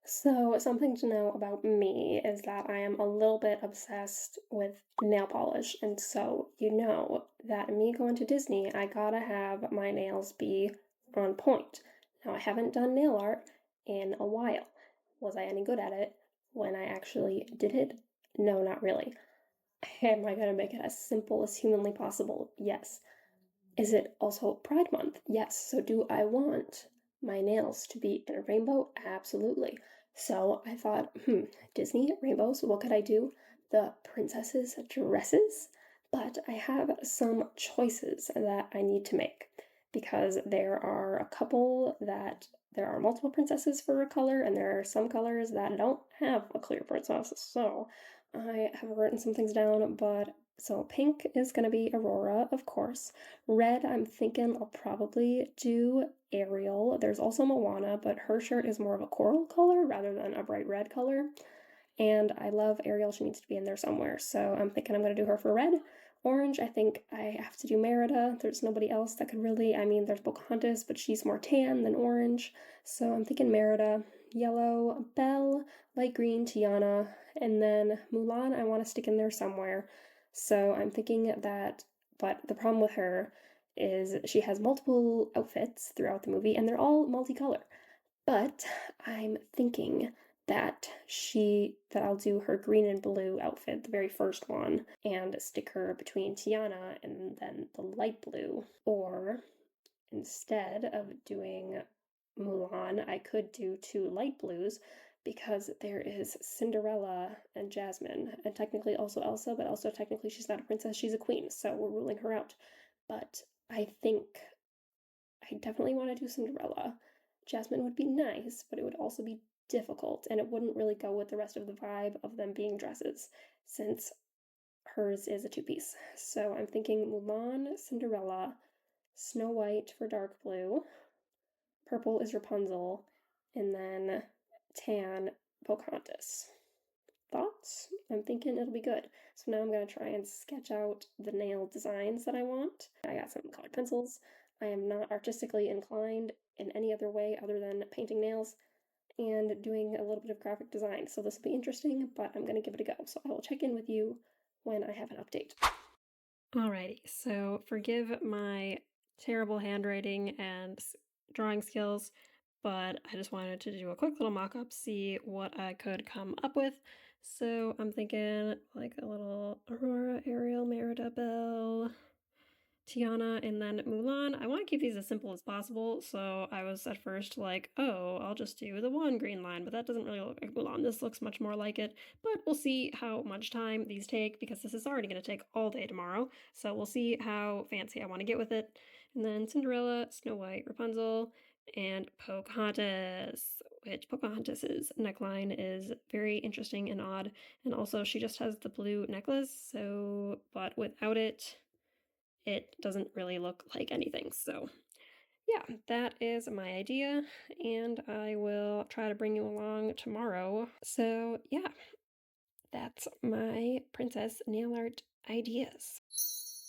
So, something to know about me is that I am a little bit obsessed with nail polish. And so, you know that me going to Disney, I gotta have my nails be on point. Now, I haven't done nail art in a while. Was I any good at it when I actually did it? No, not really. Am I gonna make it as simple as humanly possible? Yes. Is it also Pride Month? Yes. So do I want my nails to be in a rainbow? Absolutely. So I thought, Disney rainbows, what could I do? The princesses' dresses? But I have some choices that I need to make because there are multiple princesses for a color, and there are some colors that don't have a clear princess. So I have written some things down, but so pink is going to be Aurora, of course. Red, I'm thinking I'll probably do Ariel. There's also Moana, but her shirt is more of a coral color rather than a bright red color. And I love Ariel. She needs to be in there somewhere. So I'm thinking I'm going to do her for red. Orange, I think I have to do Merida. There's nobody else that could really, I mean, there's Pocahontas, but she's more tan than orange. So I'm thinking Merida. Yellow, Belle, light green, Tiana, and then Mulan, I want to stick in there somewhere. So I'm thinking that, but the problem with her is she has multiple outfits throughout the movie and they're all multicolor. But I'm thinking that I'll do her green and blue outfit, the very first one, and stick her between Tiana and then the light blue. Or instead of doing Mulan, I could do two light blues because there is Cinderella and Jasmine, and technically also Elsa, but also technically she's not a princess, she's a queen, so we're ruling her out. But I think I definitely want to do Cinderella. Jasmine would be nice, but it would also be difficult, and it wouldn't really go with the rest of the vibe of them being dresses, since hers is a two piece. So I'm thinking Mulan, Cinderella, Snow White for dark blue, purple is Rapunzel, and then tan Pocahontas. Thoughts? I'm thinking it'll be good. So now I'm going to try and sketch out the nail designs that I want. I got some colored pencils. I am not artistically inclined in any other way other than painting nails and doing a little bit of graphic design. So this will be interesting, but I'm going to give it a go. So I will check in with you when I have an update. Alrighty, so forgive my terrible handwriting and drawing skills, but I just wanted to do a quick little mock-up, see what I could come up with. So I'm thinking like a little Aurora, Ariel, Merida, Belle, Tiana, and then Mulan. I want to keep these as simple as possible, so I was at first like, oh, I'll just do the one green line, but that doesn't really look like Mulan. This looks much more like it, but we'll see how much time these take because this is already going to take all day tomorrow, so we'll see how fancy I want to get with it. And then Cinderella, Snow White, Rapunzel, and Pocahontas, which Pocahontas's neckline is very interesting and odd, and also she just has the blue necklace, so, but without it, it doesn't really look like anything. So, yeah, that is my idea, and I will try to bring you along tomorrow. So, yeah, that's my princess nail art ideas.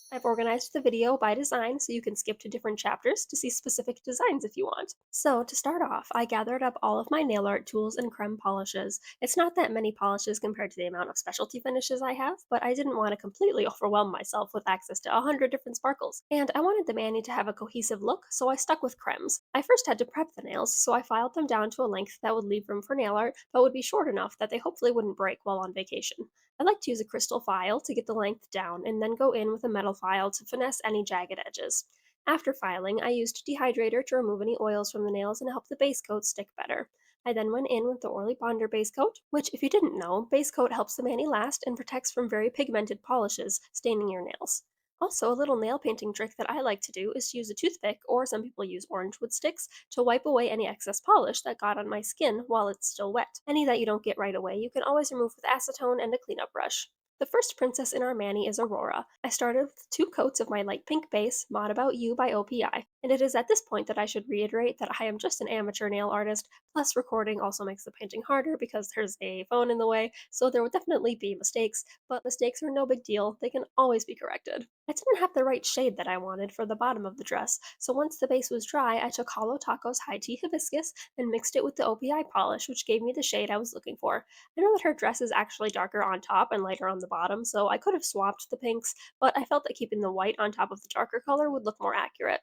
I've organized the video by design so you can skip to different chapters to see specific designs if you want. So to start off, I gathered up all of my nail art tools and creme polishes. It's not that many polishes compared to the amount of specialty finishes I have, but I didn't want to completely overwhelm myself with access to 100 different sparkles. And I wanted the mani to have a cohesive look, so I stuck with cremes. I first had to prep the nails, so I filed them down to a length that would leave room for nail art, but would be short enough that they hopefully wouldn't break while on vacation. I like to use a crystal file to get the length down and then go in with a metal file to finesse any jagged edges. After filing, I used dehydrator to remove any oils from the nails and help the base coat stick better. I then went in with the Orly Bonder base coat, which, if you didn't know, base coat helps the mani last and protects from very pigmented polishes staining your nails. Also, a little nail painting trick that I like to do is to use a toothpick, or some people use orange wood sticks, to wipe away any excess polish that got on my skin while it's still wet. Any that you don't get right away, you can always remove with acetone and a cleanup brush. The first princess in our mani is Aurora. I started with two coats of my light pink base, Mod About You by OPI, and it is at this point that I should reiterate that I am just an amateur nail artist, plus recording also makes the painting harder because there's a phone in the way, so there will definitely be mistakes, but mistakes are no big deal, they can always be corrected. I didn't have the right shade that I wanted for the bottom of the dress, so once the base was dry, I took Hollow Taco's high tea hibiscus and mixed it with the OPI polish, which gave me the shade I was looking for. I know that her dress is actually darker on top and lighter on the bottom, so I could have swapped the pinks, but I felt that keeping the white on top of the darker color would look more accurate.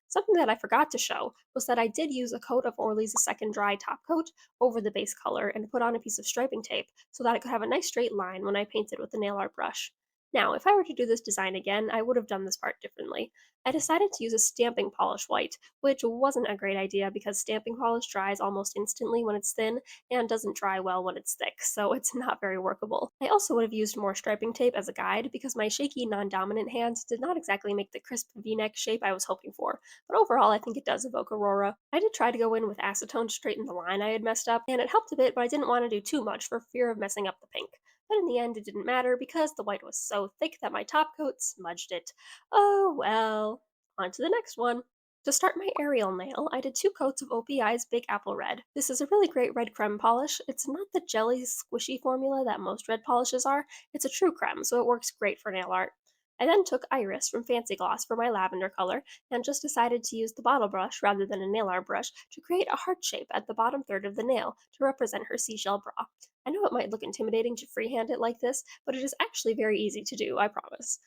Something that I forgot to show was that I did use a coat of Orly's second dry top coat over the base color and put on a piece of striping tape so that I could have a nice straight line when I painted with the nail art brush. Now, if I were to do this design again, I would have done this part differently. I decided to use a stamping polish white, which wasn't a great idea because stamping polish dries almost instantly when it's thin and doesn't dry well when it's thick, so it's not very workable. I also would have used more striping tape as a guide because my shaky, non dominant hands did not exactly make the crisp v neck shape I was hoping for, but overall I think it does evoke Aurora. I did try to go in with acetone to straighten the line I had messed up, and it helped a bit, but I didn't want to do too much for fear of messing up the pink. But in the end, it didn't matter because the white was so thick that my top coat smudged it. Oh well. On to the next one. To start my Ariel nail, I did 2 coats of OPI's Big Apple Red. This is a really great red creme polish. It's not the jelly squishy formula that most red polishes are, it's a true creme, so it works great for nail art. I then took Iris from Fancy Gloss for my lavender color and just decided to use the bottle brush rather than a nail art brush to create a heart shape at the bottom third of the nail to represent her seashell bra. I know it might look intimidating to freehand it like this, but it is actually very easy to do, I promise.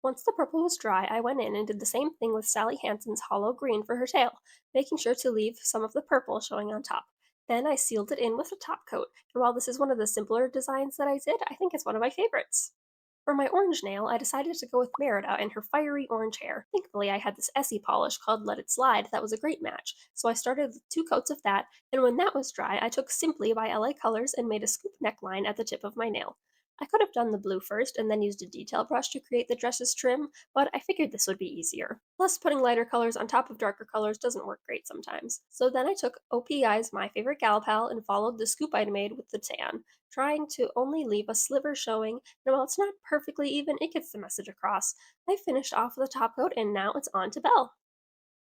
Once the purple was dry, I went in and did the same thing with Sally Hansen's hollow green for her tail, making sure to leave some of the purple showing on top. Then I sealed it in with a top coat, and while this is one of the simpler designs that I did, I think it's one of my favorites. For my orange nail, I decided to go with Merida and her fiery orange hair. Thankfully, I had this Essie polish called Let It Slide that was a great match, so I started with 2 coats of that, and when that was dry, I took Simply by LA Colors and made a scoop neckline at the tip of my nail. I could have done the blue first and then used a detail brush to create the dress's trim, but I figured this would be easier. Plus, putting lighter colors on top of darker colors doesn't work great sometimes. So then I took OPI's My Favorite Gal Pal and followed the scoop I made with the tan, trying to only leave a sliver showing, and while it's not perfectly even, it gets the message across. I finished off with a top coat and now it's on to Belle.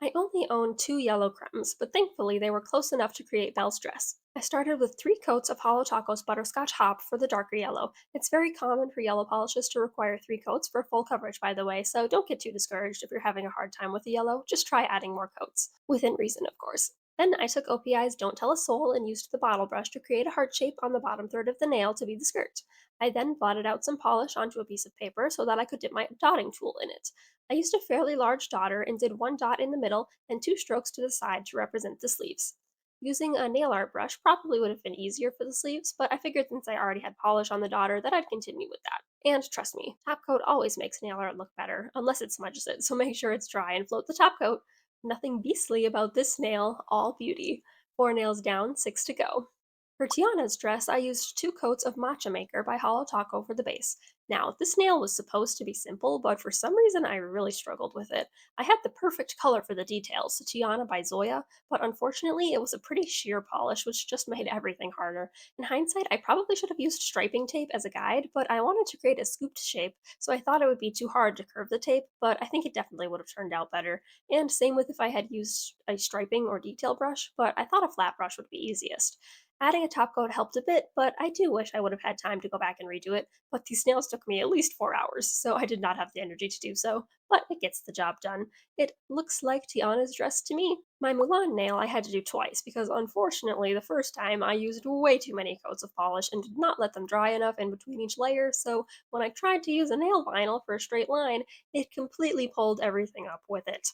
I only own 2 yellow cremes, but thankfully they were close enough to create Belle's dress. I started with 3 coats of Hollow Taco's Butterscotch Hop for the darker yellow. It's very common for yellow polishes to require 3 coats for full coverage, by the way, so don't get too discouraged if you're having a hard time with the yellow. Just try adding more coats. Within reason, of course. Then I took OPI's Don't Tell a Soul and used the bottle brush to create a heart shape on the bottom third of the nail to be the skirt. I then blotted out some polish onto a piece of paper so that I could dip my dotting tool in it. I used a fairly large dotter and did 1 dot in the middle and 2 strokes to the side to represent the sleeves. Using a nail art brush probably would have been easier for the sleeves, but I figured since I already had polish on the dotter that I'd continue with that. And trust me, top coat always makes nail art look better, unless it smudges it, so make sure it's dry and float the top coat. Nothing beastly about this nail, all beauty. 4 nails down, 6 to go. For Tiana's dress, I used 2 coats of Matcha Maker by Hollow Taco for the base. Now, this nail was supposed to be simple, but for some reason I really struggled with it. I had the perfect color for the details, Tiana by Zoya, but unfortunately it was a pretty sheer polish, which just made everything harder. In hindsight, I probably should have used striping tape as a guide, but I wanted to create a scooped shape, so I thought it would be too hard to curve the tape, but I think it definitely would have turned out better. And same with if I had used a striping or detail brush, but I thought a flat brush would be easiest. Adding a top coat helped a bit, but I do wish I would have had time to go back and redo it. But these nails took me at least 4 hours, so I did not have the energy to do so. But it gets the job done. It looks like Tiana's dress to me. My Mulan nail I had to do twice because unfortunately the first time I used way too many coats of polish and did not let them dry enough in between each layer, so when I tried to use a nail vinyl for a straight line, it completely pulled everything up with it.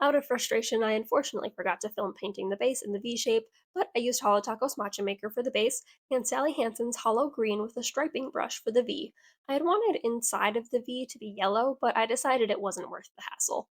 Out of frustration, I unfortunately forgot to film painting the base in the V shape, but I used Hollow Taco's Matcha Maker for the base and Sally Hansen's Hollow Green with a striping brush for the V. I had wanted inside of the V to be yellow, but I decided it wasn't worth the hassle.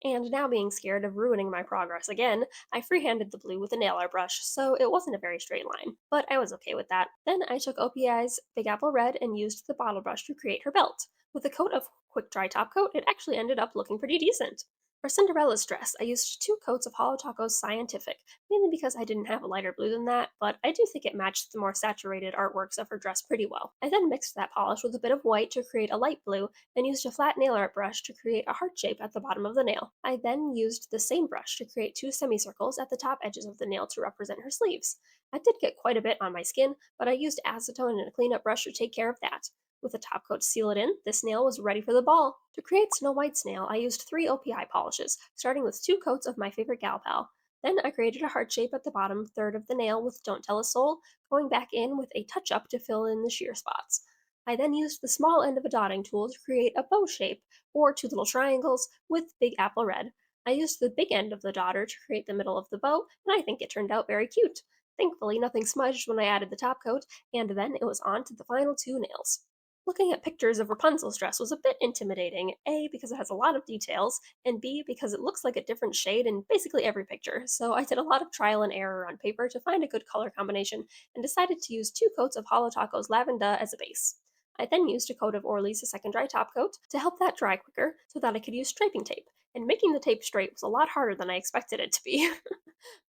And now being scared of ruining my progress again, I freehanded the blue with a nail art brush, so it wasn't a very straight line, but I was okay with that. Then I took OPI's Big Apple Red and used the bottle brush to create her belt. With a coat of quick dry top coat, it actually ended up looking pretty decent. For Cinderella's dress, I used 2 coats of Hollow Taco's Scientific, mainly because I didn't have a lighter blue than that, but I do think it matched the more saturated artworks of her dress pretty well. I then mixed that polish with a bit of white to create a light blue and used a flat nail art brush to create a heart shape at the bottom of the nail. I then used the same brush to create 2 semicircles at the top edges of the nail to represent her sleeves. I did get quite a bit on my skin, but I used acetone and a cleanup brush to take care of that. With the top coat sealed in, the snail was ready for the ball. To create Snow White's nail, I used 3 OPI polishes, starting with 2 coats of my favorite gal pal. Then I created a heart shape at the bottom third of the nail with Don't Tell a Soul, going back in with a touch up to fill in the sheer spots. I then used the small end of a dotting tool to create a bow shape, or 2 little triangles, with Big Apple Red. I used the big end of the daughter to create the middle of the bow, and I think it turned out very cute. Thankfully, nothing smudged when I added the top coat, and then it was on to the final 2 nails. Looking at pictures of Rapunzel's dress was a bit intimidating, A, because it has a lot of details, and B, because it looks like a different shade in basically every picture, so I did a lot of trial and error on paper to find a good color combination and decided to use 2 coats of Holo Taco's Lavender as a base. I then used a coat of Orly's second dry top coat to help that dry quicker so that I could use striping tape, and making the tape straight was a lot harder than I expected it to be.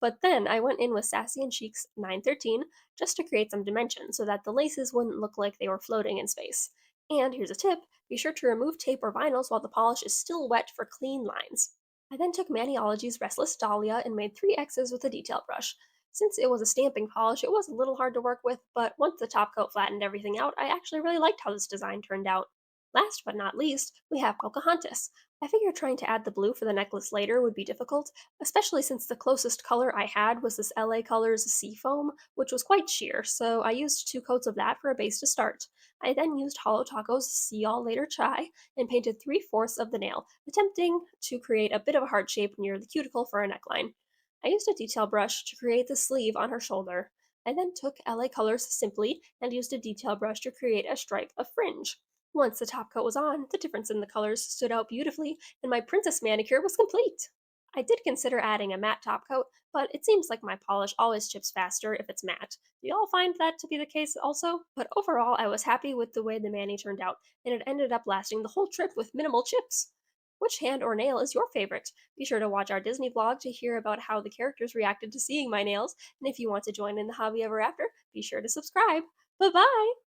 But then I went in with Sassy and Chic's 913 just to create some dimension so that the laces wouldn't look like they were floating in space. And here's a tip, be sure to remove tape or vinyls while the polish is still wet for clean lines. I then took Maniology's Restless Dahlia and made 3 X's with a detail brush. Since it was a stamping polish, it was a little hard to work with, but once the top coat flattened everything out, I actually really liked how this design turned out. Last but not least, we have Pocahontas. I figured trying to add the blue for the necklace later would be difficult, especially since the closest color I had was this LA Colors Seafoam, which was quite sheer, so I used 2 coats of that for a base to start. I then used Holo Taco's See Y'all Later Chai and painted 3/4 of the nail, attempting to create a bit of a heart shape near the cuticle for a neckline. I used a detail brush to create the sleeve on her shoulder. I then took LA Colors Simply and used a detail brush to create a stripe of fringe. Once the top coat was on, the difference in the colors stood out beautifully, and my princess manicure was complete. I did consider adding a matte top coat, but it seems like my polish always chips faster if it's matte. Do y'all find that to be the case also? But overall, I was happy with the way the mani turned out, and it ended up lasting the whole trip with minimal chips. Which hand or nail is your favorite? Be sure to watch our Disney vlog to hear about how the characters reacted to seeing my nails, and if you want to join in the hobby ever after, be sure to subscribe. Bye bye!